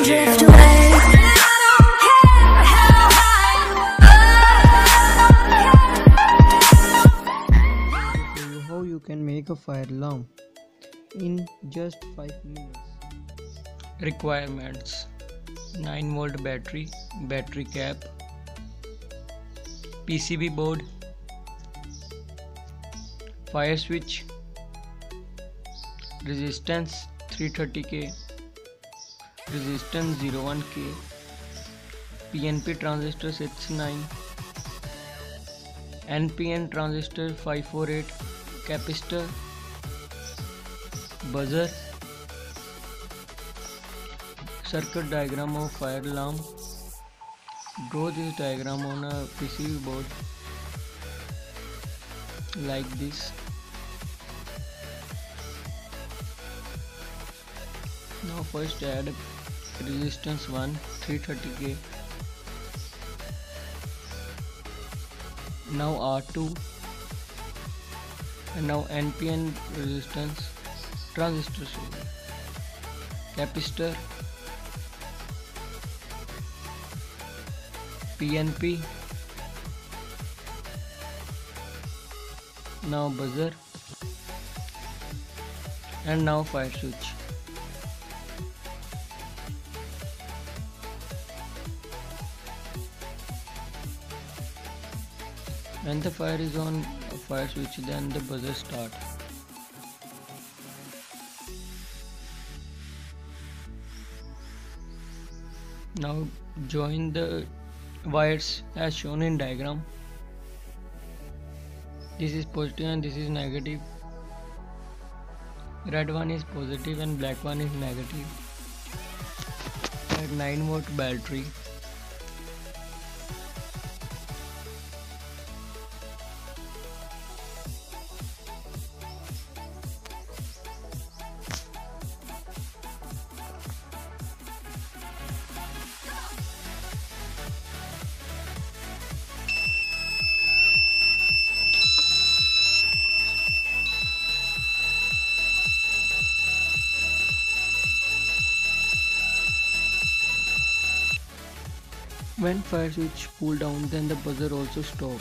drift away. Show you how you can make a fire alarm in just 5 minutes. Requirements: 9-volt battery, battery cap, PCB board, fire switch, resistance 330K, resistance 01K, PNP transistor 69, NPN transistor 548, capacitor, buzzer, circuit diagram of fire alarm. Draw this diagram on a PCB board like this. Now first add resistance 1 330K. Now R2 and now NPN resistance transistor capacitor, PNP, now buzzer, and now fire switch. When the fire is on fire switch, then the buzzer start. Now join the wires as shown in diagram. This is positive and this is negative. Red one is positive and black one is negative. At 9-volt battery. When fire switch cool down, then the buzzer also stop.